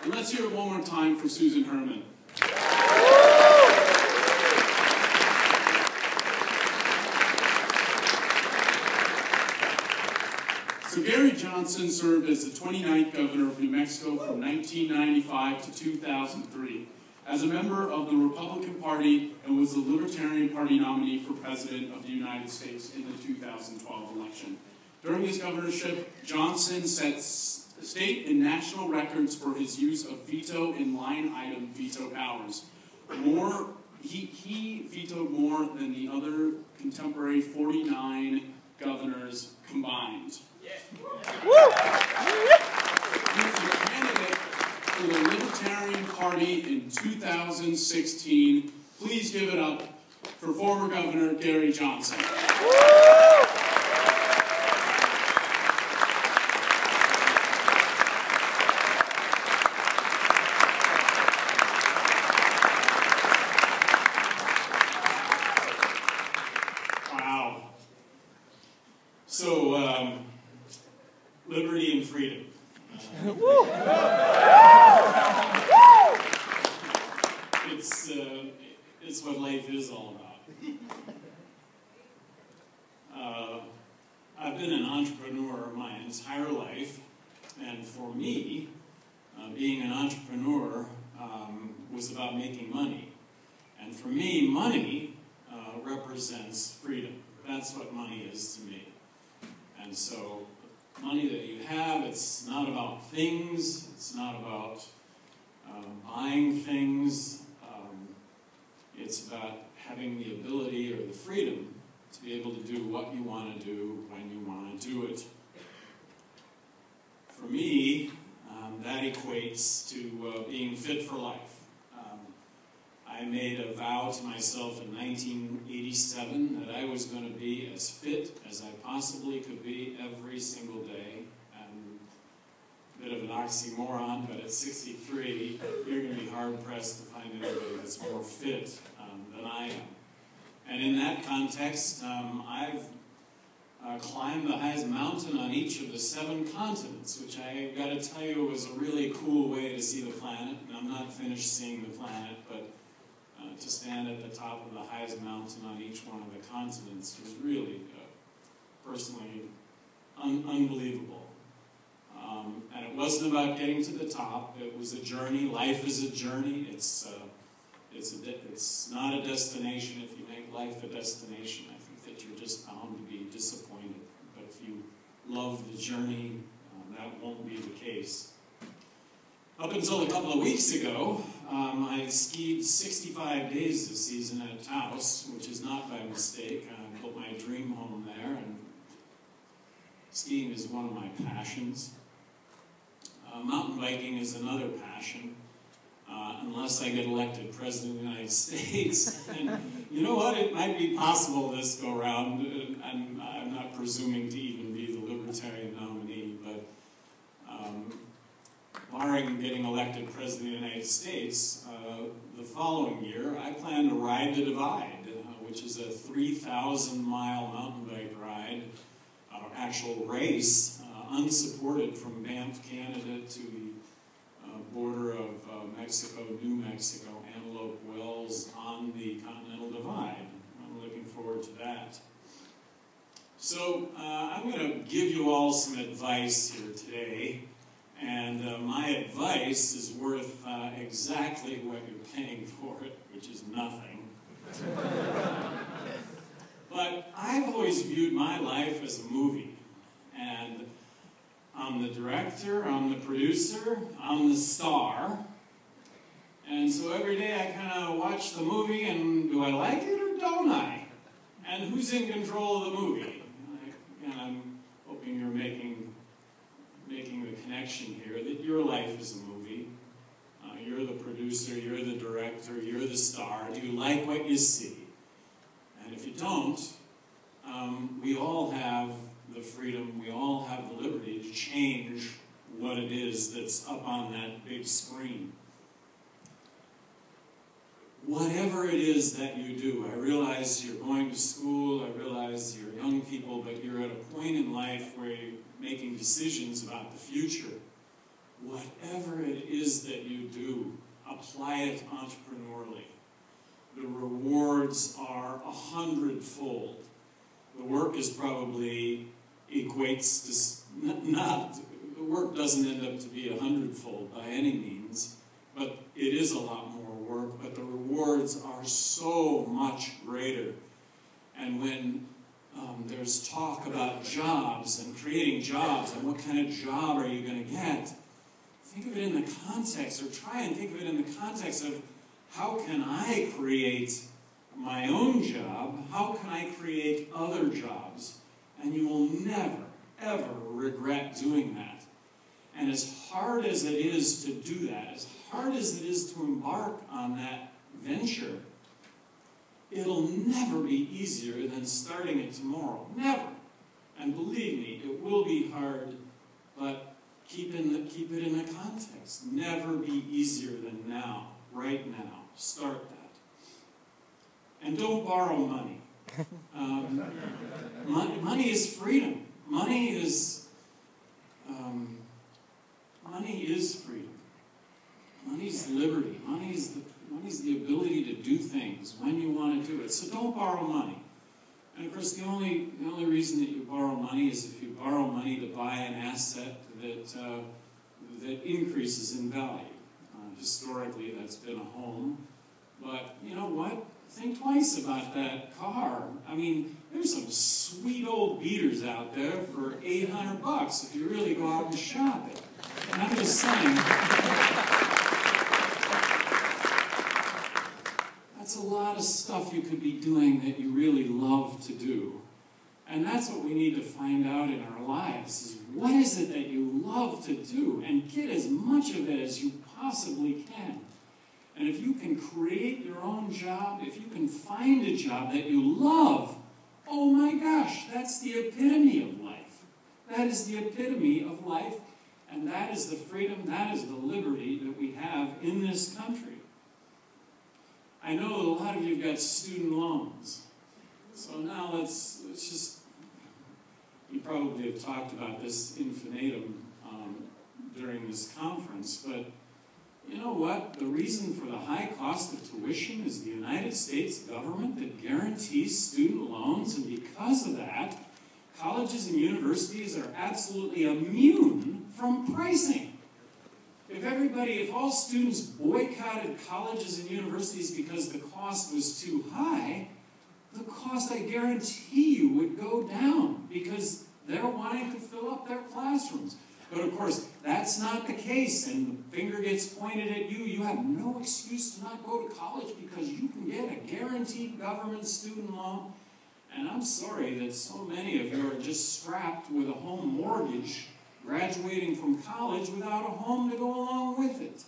And let's hear it one more time for Susan Herman. So Gary Johnson served as the 29th governor of New Mexico from 1995 to 2003 as a member of the Republican Party and was the Libertarian Party nominee for President of the United States in the 2012 election. During his governorship, Johnson set state and national records for his use of veto and line item veto powers. He vetoed more than the other contemporary 49 governors combined. Yeah. Woo! He was a candidate for the Libertarian Party in 2016. Please give it up for former Governor Gary Johnson. So, liberty and freedom. It's what life is all about. I've been an entrepreneur my entire life, and for me, being an entrepreneur was about making money. And for me, money represents freedom. That's what money is to me. And so, money that you have, it's not about things, it's not about buying things, it's about having the ability or the freedom to be able to do what you want to do when you want to do it. For me, that equates to being fit for life. I made a vow to myself in 1987 that I was going to be as fit as I possibly could be every single day. And a bit of an oxymoron, but at 63, you're going to be hard-pressed to find anybody that's more fit than I am. And in that context, I've climbed the highest mountain on each of the 7 continents, which I've got to tell you was a really cool way to see the planet. And I'm not finished seeing the planet, but to stand at the top of the highest mountain on each one of the continents was really, personally, unbelievable. And it wasn't about getting to the top. It was a journey. Life is a journey. It's not a destination. If you make life a destination, I think that you're just bound to be disappointed. But if you love the journey, that won't be the case. Up until a couple of weeks ago, I skied 65 days this season at Taos, which is not by mistake. I built my dream home there, and skiing is one of my passions. Mountain biking is another passion, unless I get elected President of the United States. And you know what? It might be possible this go round, and I'm not presuming to even be the Libertarian nominee, but barring getting elected President of the United States, the following year, I plan to ride the Divide, which is a 3,000-mile mountain bike ride, actual race, unsupported from Banff, Canada to the border of Mexico, New Mexico, Antelope Wells on the Continental Divide. I'm looking forward to that. So I'm going to give you all some advice here today. And my advice is worth exactly what you're paying for it, which is nothing. But I've always viewed my life as a movie. And I'm the director, I'm the producer, I'm the star. And so every day I kind of watch the movie and do I like it or don't I? And who's in control of the movie? And I'm hoping you're making the connection here that your life is a movie. You're the producer, you're the director, you're the star. Do you like what you see? And if you don't, we all have the freedom, we all have the liberty to change what it is that's up on that big screen. Whatever it is that you do, I realize you're going to school, I realize you're young people, but you're at a point in life where you're making decisions about the future. whatever it is that you do, apply it entrepreneurially. The rewards are 100-fold. The work is probably equates to the work doesn't end up to be 100-fold by any means, but it is a lot more work, but the rewards are so much greater. And when there's talk about jobs and creating jobs and what kind of job are you going to get, think of it in the context, or try and think of it in the context of how can I create my own job? How can I create other jobs? And you will never, ever regret doing that. And as hard as it is to do that, as hard as it is to embark on that venture, it'll never be easier than starting it tomorrow. Never. And believe me, it will be hard, but keep it in the context. Never be easier than now, right now. Start that. And don't borrow money. Money is freedom. Money is freedom. Money's liberty. Money's the ability to do things when you want to do it. So don't borrow money. And of course, the only reason that you borrow money is if you borrow money to buy an asset that increases in value. Historically, that's been a home. But you know what? Think twice about that car. I mean, there's some sweet old beaters out there for $800 if you really go out and shop it. And I'm just saying, that's a lot of stuff you could be doing that you really love to do. And that's what we need to find out in our lives, is what is it that you love to do? And get as much of it as you possibly can. And if you can create your own job, if you can find a job that you love, oh my gosh, that's the epitome of life. That is the epitome of life, and that is the freedom, that is the liberty that we have in this country. I know that a lot of you have got student loans. So now let's just, you probably have talked about this infinitum during this conference, but you know what? The reason for the high cost of tuition is the United States government that guarantees student loans, and because of that, colleges and universities are absolutely immune from pricing. If all students boycotted colleges and universities because the cost was too high, the cost, I guarantee you, would go down because they're wanting to fill up their classrooms. But of course, that's not the case, and the finger gets pointed at you. You have no excuse to not go to college because you can get a guaranteed government student loan. And I'm sorry that so many of you are just strapped with a home mortgage, graduating from college without a home to go along with it.